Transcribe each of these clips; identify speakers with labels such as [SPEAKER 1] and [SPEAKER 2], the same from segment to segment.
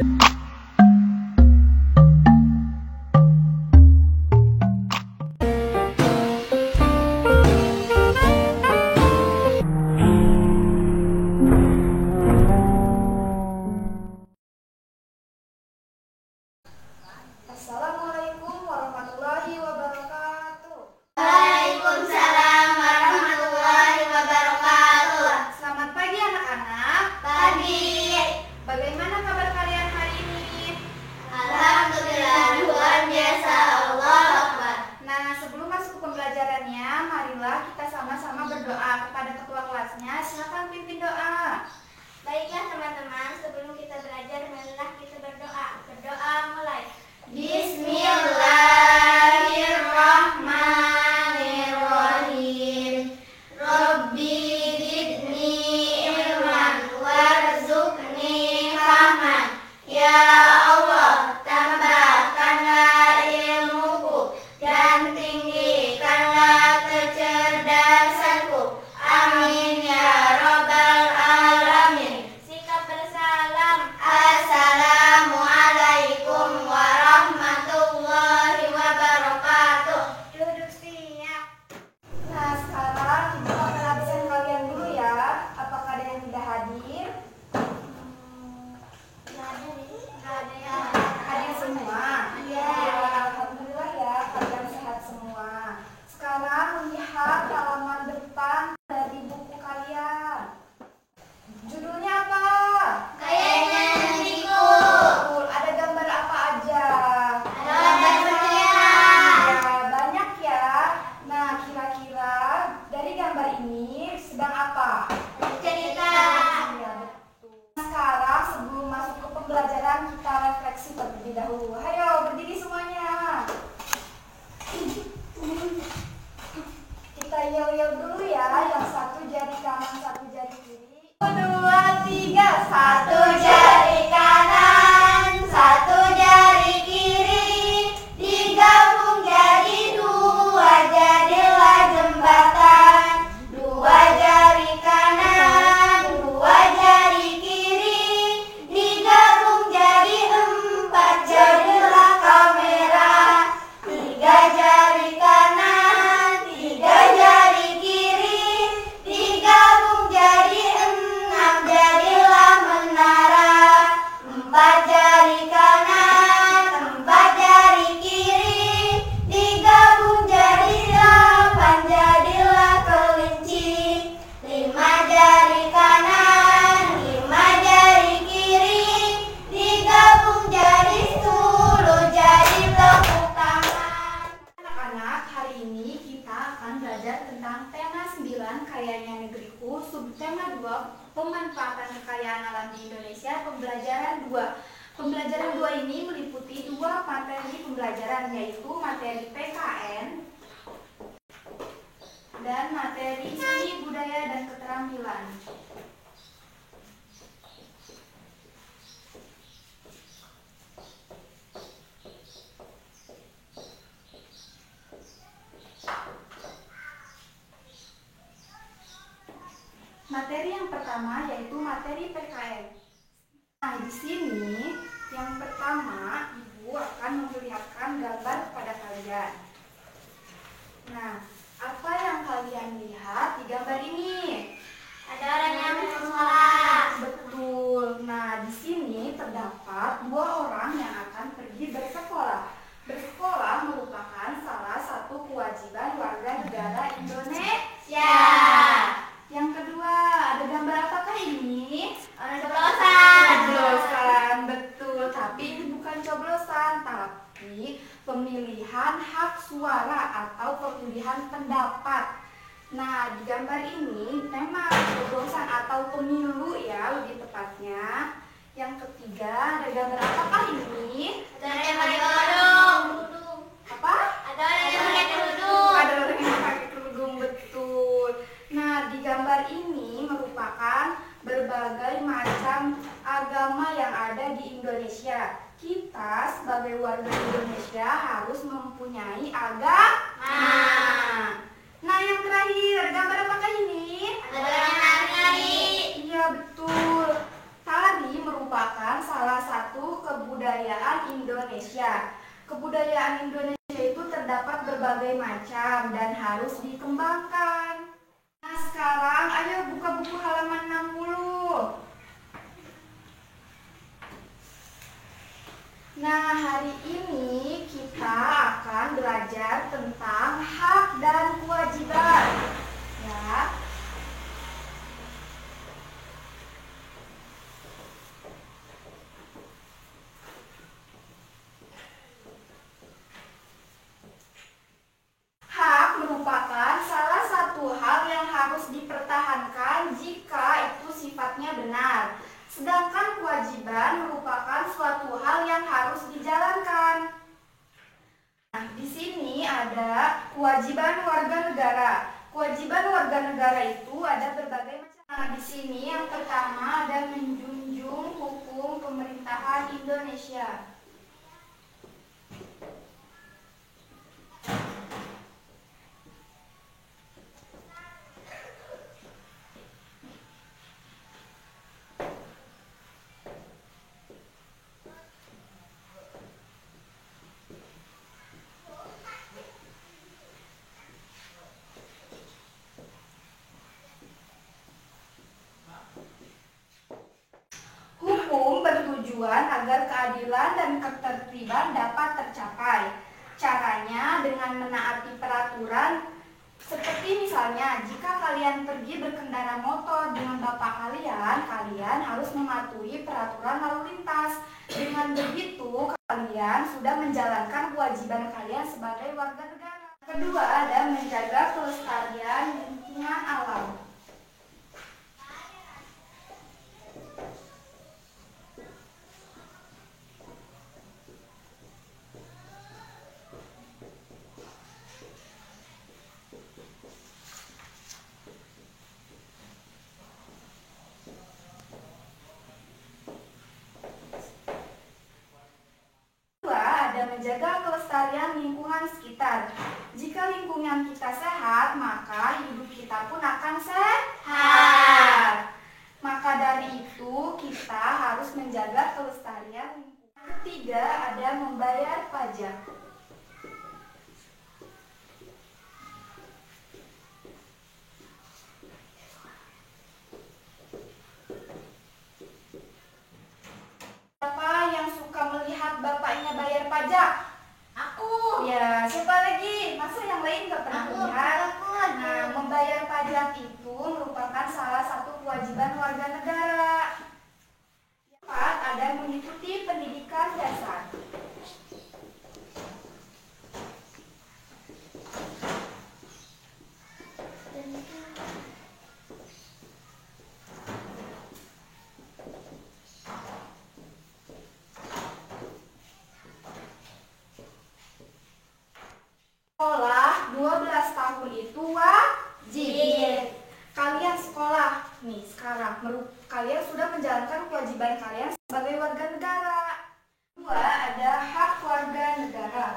[SPEAKER 1] Assalamualaikum warahmatullahi wabarakatuh.
[SPEAKER 2] Waalaikumsalam warahmatullahi wabarakatuh.
[SPEAKER 1] Selamat pagi anak-anak.
[SPEAKER 2] Pagi.
[SPEAKER 1] Bagaimana kabar kalian hari ini?
[SPEAKER 2] Alhamdulillah, luar biasa. Allahu Akbar.
[SPEAKER 1] Nah, sebelum masuk ke pembelajarannya, marilah kita sama-sama berdoa kepada ketua kelasnya. Silakan pimpin doa.
[SPEAKER 2] Baiklah teman-teman, sebelum kita belajar, marilah kita berdoa. Berdoa mulai. Bismillahirrahmanirrahim. Rabbi zidni ilman warzuqni fahman. Ya Allah, tambahkanlah ilmuku dan tinggikanlah kecerdasanku. Amin ya rabbal alamin. Sikap bersalam. Assalamualaikum warahmatullahi wabarakatuh. Duduk siap.
[SPEAKER 1] Nah, sekarang ibu akan absen kalian dulu ya. Apakah ada yang tidak hadir?
[SPEAKER 2] Nggak ada yang
[SPEAKER 1] Hadir semua?
[SPEAKER 2] Iya.
[SPEAKER 1] Alhamdulillah ya, kalian sehat semua. Sekarang lihat halaman depan dari buku kalian. Judulnya apa?
[SPEAKER 2] Kayaknya nantiku.
[SPEAKER 1] Betul, ada gambar apa aja?
[SPEAKER 2] Ada gambar berlian.
[SPEAKER 1] Ya, banyak ya. Nah, kira-kira dari gambar ini sedang apa?
[SPEAKER 2] Cerita.
[SPEAKER 1] Iya, betul. Sekarang sebelum masuk ke pembelajaran, kita refleksi terlebih dahulu. Ayo, berdiri semuanya. Kita yel-yel dulu ya. Yang satu jari kanan, satu jari kiri. 1, 2, 3.
[SPEAKER 2] Satu jari kanan, satu jari kiri, digabung jadi dua, jadilah jembatan. Dua jari kanan, dua jari kiri, digabung jadi empat, jadilah kamera. Tiga jari kanan, tiga jari kiri, digabung jadi enam, jadilah menara. Empat jari kanan, empat jari kiri, digabung jadi delapan, jadilah kelinci. Lima jari kanan, lima jari kiri, digabung jadi 10, jadi tepuk tangan.
[SPEAKER 1] Anak-anak, hari ini kita akan belajar tentang tema 9 Kayanya Negeriku, subtema 2 pemanfaatan kekayaan alam di Indonesia, pembelajaran 2. Pembelajaran 2 ini meliputi 2 materi pembelajaran, yaitu materi PKN dan materi seni budaya dan keterampilan. Materi yang pertama yaitu materi PKN. Nah, di sini yang pertama Ibu akan memperlihatkan gambar kepada kalian. Nah, apa yang kalian lihat di gambar ini?
[SPEAKER 2] Ada orang yang bersekolah.
[SPEAKER 1] Betul. Nah, di sini terdapat 2 orang yang akan pergi bersekolah. Bersekolah merupakan salah satu kewajiban warga negara Indonesia. Yang kedua, ada gambar apakah ini?
[SPEAKER 2] Coblosan.
[SPEAKER 1] Coblosan, betul. Tapi ini bukan coblosan, tapi pemilihan hak suara atau pemilihan pendapat. Nah, di gambar ini tema coblosan atau pemilu ya, lebih tepatnya. Yang ketiga, ada gambar apakah ini?
[SPEAKER 2] Ada orang yang pakai kerudung.
[SPEAKER 1] Apa?
[SPEAKER 2] Ada orang yang pakai kerudung.
[SPEAKER 1] Ada orang yang pakai kerudung, betul. Nah, di gambar ini merupakan berbagai macam agama yang ada di Indonesia. Kita sebagai warga Indonesia harus mempunyai agama. Nah, yang terakhir, gambar apakah ini?
[SPEAKER 2] Ada orang yang nari.
[SPEAKER 1] Iya, betul. Tari merupakan salah satu Kebudayaan Indonesia itu terdapat berbagai macam dan harus dikembangkan. Nah, sekarang ayo buka buku halaman 60. Nah, hari ini kita akan belajar tentang hak dan kewajiban. Ya. Hak merupakan salah satu hal yang harus dipertahankan jika itu sifatnya benar. Sedangkan kewajiban merupakan suatu hal yang harus dijalankan. Nah, di sini ada kewajiban warga negara. Kewajiban warga negara itu ada berbagai macam. Nah, di sini yang pertama ada menjunjung hukum pemerintahan Indonesia. Hukum bertujuan agar keadilan dan ketertiban dapat tercapai. Caranya dengan menaati peraturan, seperti misalnya jika kalian pergi berkendara motor dengan bapak kalian, kalian harus mematuhi peraturan lalu lintas. Dengan begitu, kalian sudah menjalankan kewajiban kalian sebagai warga negara. Kedua, ada menjaga kelestarian lingkungan alam. Menjaga kelestarian lingkungan sekitar. Jika lingkungan kita sehat, maka hidup kita pun akan sehat. Maka dari itu, kita harus menjaga kelestarian lingkungan. Ketiga, ada membayar pajak. Siapa yang suka melihat bapaknya bayar pajak?
[SPEAKER 2] Aku.
[SPEAKER 1] Ya, siapa lagi? Masa yang lain nggak pernah melihat? Nah, membayar pajak itu merupakan salah satu kewajiban warga negara. Yang keempat, ada mengikuti pendidikan dasar. Sekolah 12 tahun itu wajib. Kalian sekolah nih sekarang, kalian sudah menjalankan kewajiban kalian sebagai warga negara. Kedua, ada hak warga negara.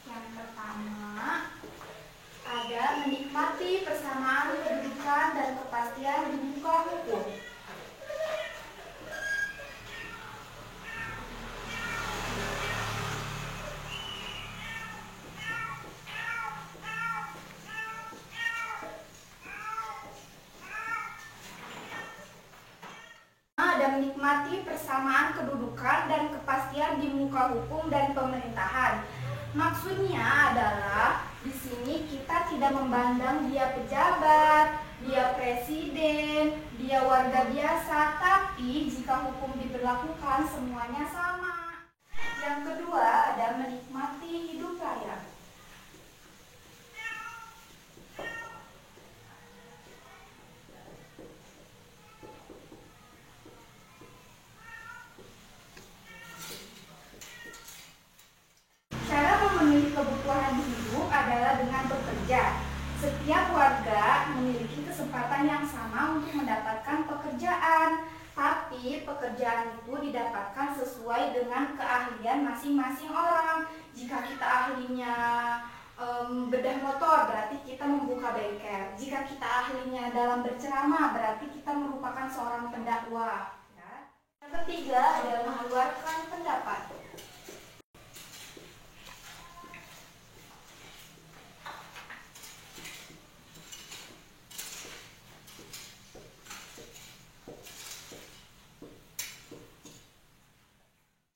[SPEAKER 1] Yang pertama, ada menikmati persamaan kedudukan dan kepastian di muka hukum. Ada menikmati persamaan kedudukan dan kepastian di muka hukum dan pemerintahan. Maksudnya adalah di sini kita tidak memandang dia pejabat, dia presiden, dia warga biasa, tapi jika hukum diberlakukan semuanya sama. Yang kedua, ada menikmati hidup layak. Cara memenuhi kebutuhan hidup adalah dengan bekerja. Setiap warga memiliki kesempatan yang sama untuk mendapatkan pekerjaan, tapi pekerjaan itu didapatkan sesuai dengan keahlian masing-masing orang. Jika kita ahlinya Bedah motor berarti kita membuka bengkel. Jika kita ahlinya dalam berceramah berarti kita merupakan seorang pendakwah. Ya. Yang ketiga adalah mengeluarkan pendapat.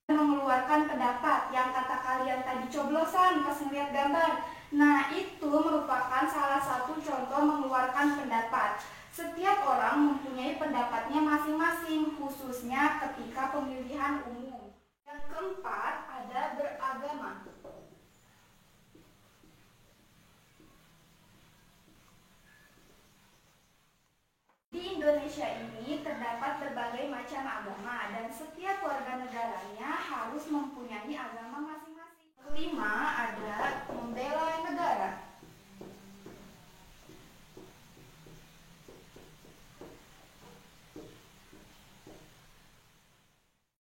[SPEAKER 1] Mengeluarkan pendapat yang kata kalian tadi coblosan pas ngeliat gambar. Nah, itu merupakan salah satu contoh mengeluarkan pendapat. Setiap orang mempunyai pendapatnya masing-masing, khususnya ketika pemilihan umum. Yang keempat ada beragama. Di Indonesia ini terdapat berbagai macam agama dan setiap warga negaranya harus mempunyai agama masing-masing. Kelima ada membela negara.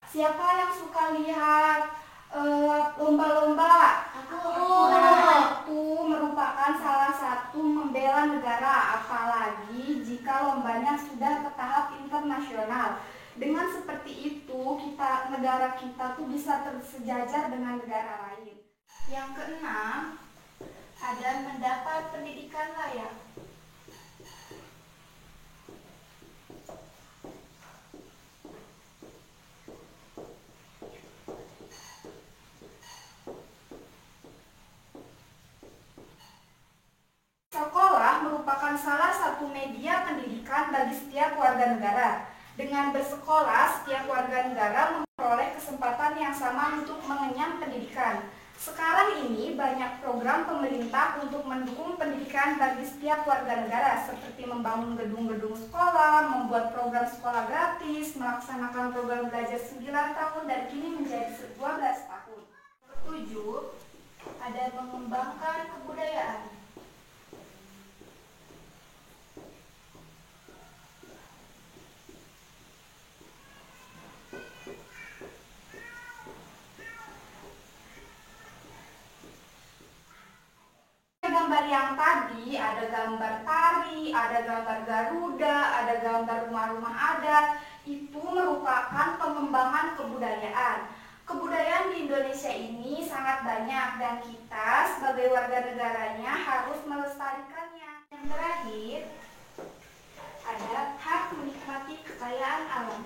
[SPEAKER 1] Siapa yang suka lihat lomba-lomba? Nah, itu merupakan salah satu membela negara, apalagi jika lombanya sudah ke tahap internasional. Dengan seperti itu, negara kita tuh bisa tersejajar dengan negara lain. Yang keenam, ada mendapat pendidikan layak. Sekolah merupakan salah satu media pendidikan bagi setiap warga negara. Dengan bersekolah, setiap warga negara memperoleh kesempatan yang sama untuk mengenyam pendidikan. Sekarang ini banyak program pemerintah untuk mendukung pendidikan bagi setiap warga negara, seperti membangun gedung-gedung sekolah, membuat program sekolah gratis, melaksanakan program belajar 9 tahun dan kini menjadi 12 tahun. Ketujuh, ada mengembangkan kebudayaan. Gambar yang tadi ada gambar tari, ada gambar Garuda, ada gambar rumah-rumah adat, itu merupakan pengembangan kebudayaan. Kebudayaan di Indonesia ini sangat banyak dan kita sebagai warga negaranya harus melestarikannya. Yang terakhir ada hak menikmati kekayaan alam.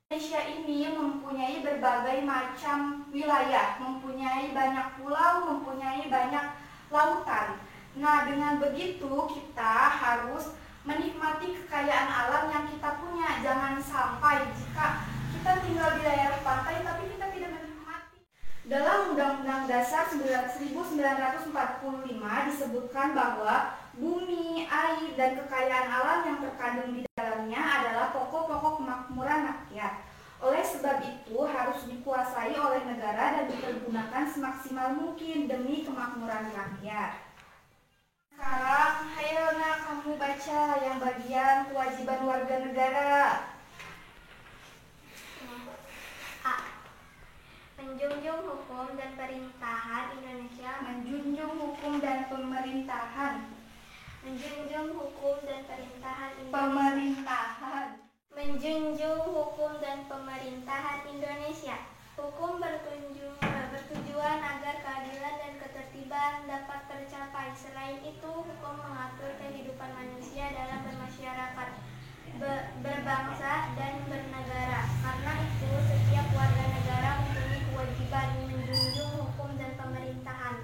[SPEAKER 1] Indonesia ini mempunyai berbagai macam wilayah, mempunyai banyak pulau, mempunyai banyak lautan. Nah, dengan begitu kita harus menikmati kekayaan alam yang kita punya. Jangan sampai jika kita tinggal di daerah pantai tapi kita tidak menikmati. Dalam Undang-Undang Dasar 1945 disebutkan bahwa bumi, air, dan kekayaan alam yang terkandung di dalamnya adalah pokok-pokok kemakmuran rakyat. Oleh sebab itu harus dikuasai oleh negara dan dipergunakan semaksimal mungkin demi kemakmuran rakyat. Sekarang, ayo nak kamu baca yang bagian kewajiban warga negara.
[SPEAKER 2] A. Menjunjung hukum dan perintahan Indonesia.
[SPEAKER 1] Menjunjung hukum dan pemerintahan.
[SPEAKER 2] Menjunjung hukum dan perintahan Indonesia.
[SPEAKER 1] Pemerintahan.
[SPEAKER 2] Menjunjung hukum dan pemerintahan Indonesia. Hukum bertujuan agar keadilan dan ketertiban dapat tercapai. Selain itu, hukum mengatur kehidupan manusia dalam bermasyarakat, berbangsa, dan bernegara. Karena itu, setiap warga negara mempunyai kewajiban menjunjung hukum dan pemerintahan.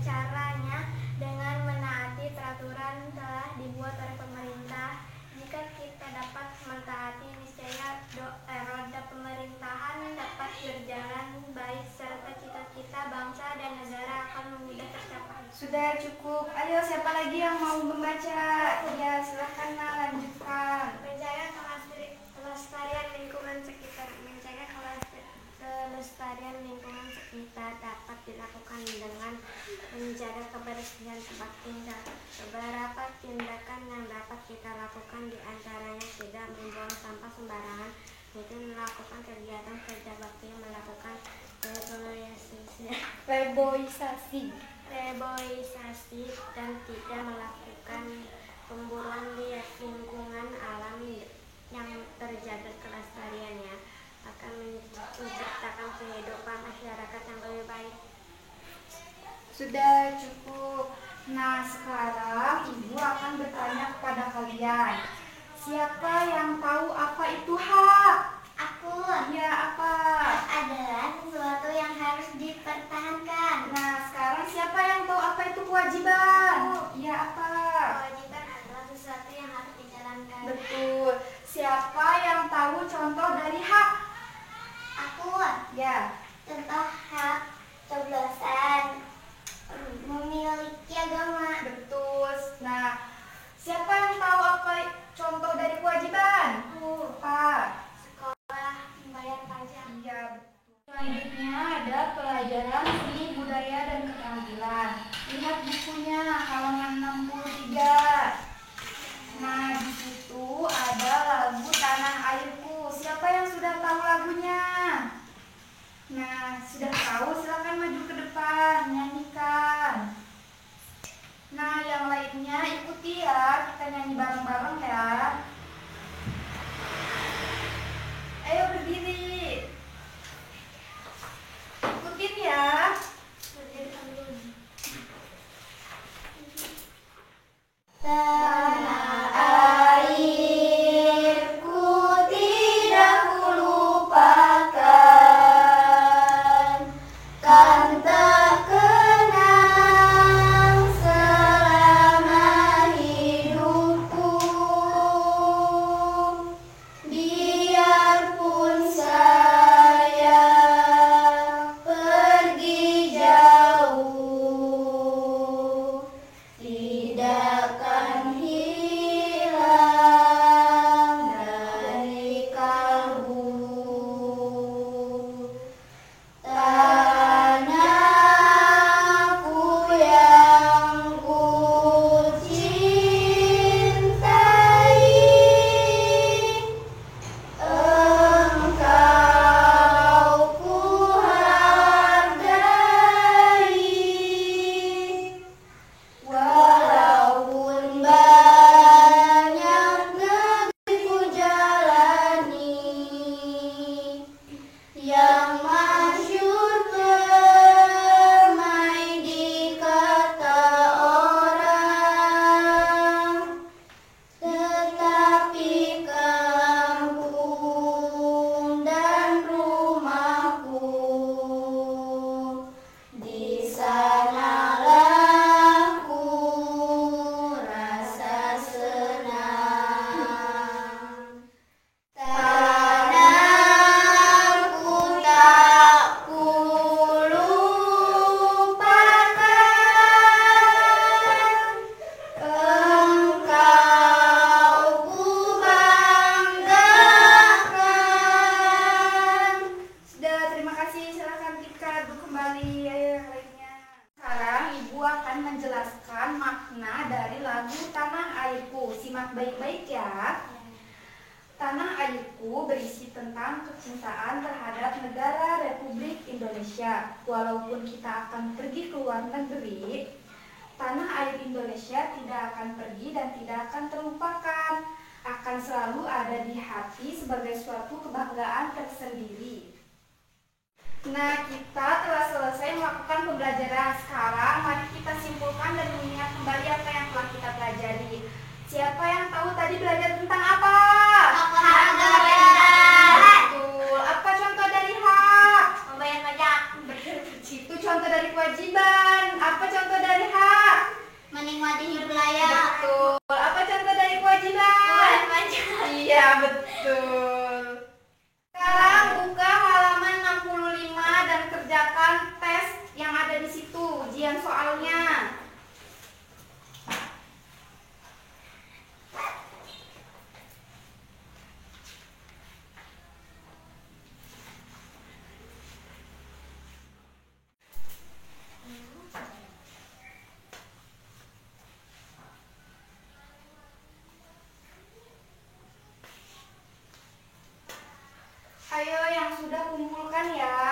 [SPEAKER 2] Caranya dengan menaati peraturan telah dibuat oleh pemerintah. Jika kita dapat mentaati, niscaya roda pemerintahan dapat berjalan baik serta cita-cita bangsa dan negara akan mudah tercapai.
[SPEAKER 1] Sudah cukup. Ayo, siapa lagi yang mau membaca? Ya, silahkan lanjutkan.
[SPEAKER 2] Menjaga kelestarian lingkungan sekitar. Menjaga kelestarian lingkungan sekitar. dapat dilakukan dengan menjaga kebersihan tempat tinggal. Beberapa tindakan yang dapat kita lakukan diantaranya tidak membuang sampah sembarangan, itu melakukan kegiatan kerja bakti, melakukan reboisasi dan tidak melakukan pemburuan di lingkungan alam yang terjaga kelestariannya akan menciptakan kehidupan masyarakat yang lebih baik.
[SPEAKER 1] Sudah cukup. Nah, sekarang Ibu akan bertanya kepada kalian. Siapa yang tahu apa itu hak?
[SPEAKER 2] Aku.
[SPEAKER 1] Ya, apa?
[SPEAKER 2] Hak adalah sesuatu yang harus dipertahankan.
[SPEAKER 1] Nah, sekarang siapa yang tahu apa itu kewajiban? Ya, apa?
[SPEAKER 2] Kewajiban adalah sesuatu yang harus dijalankan.
[SPEAKER 1] Betul. Siapa yang tahu contoh dari hak?
[SPEAKER 2] Aku.
[SPEAKER 1] Ya.
[SPEAKER 2] Contoh hak coblosan, memiliki agama.
[SPEAKER 1] Betul. Nah, siapa yang tahu apa contoh dari kewajiban?
[SPEAKER 2] Aku.
[SPEAKER 1] Pak.
[SPEAKER 2] Sekolah, membayar pajak.
[SPEAKER 1] Iya, betul. Selanjutnya ada pelajaran seni budaya dan keterampilan. Lihat bukunya halaman 63. Nah, di situ ada lagu Tanah Airku. Siapa yang sudah tahu lagunya? Nah, sudah tahu, silakan maju ke depan, nyanyikan. Nah, yang lainnya ikuti ya, kita nyanyi bareng-bareng ya. Ayo berdiri. Ikutin ya.
[SPEAKER 2] Tanah airku tidak kulupakan, kan terkenang selama hidupku. Biarpun saya pergi jauh, tidak akan hilang dari kalbu. Tanahku yang ku cintai, engkau ku hargai. Walaupun banyak negeri ku jalani, yang masyhur permai di kata orang, tetapi kampung dan rumahku, di sanalah ku rasa senang. Tanahku tak ku lupakan, engkau ku banggakan.
[SPEAKER 1] Sudah, terima kasih. Silakan Tika duduk kembali. Ayo yang lainnya. Sekarang Ibu akan menjelaskan makna dari lagu Tanah Airku. Simak baik-baik ya. Tanah Airku berisi tentang kecintaan terhadap negara Republik Indonesia. Walaupun kita akan pergi ke luar negeri, tanah air Indonesia tidak akan pergi dan tidak akan terlupakan. Akan selalu ada di hati sebagai suatu kebanggaan tersendiri. Nah, kita telah selesai melakukan pembelajaran. Sekarang mari kita simpulkan dan mengingat kembali apa yang telah kita pelajari. Siapa yang tahu tadi belajar tentang apa?
[SPEAKER 2] Hak negara.
[SPEAKER 1] Betul. Apa contoh dari hak?
[SPEAKER 2] Membayar pajak.
[SPEAKER 1] Itu contoh dari kewajiban. Apa contoh dari hak?
[SPEAKER 2] Menikmati hidup layak.
[SPEAKER 1] Betul. Apa contoh dari kewajiban?
[SPEAKER 2] Membayar pajak.
[SPEAKER 1] Iya, betul. Sekarang buka halaman 65 dan kerjakan tes yang ada di situ, ujian soalnya. kumpulkan ya.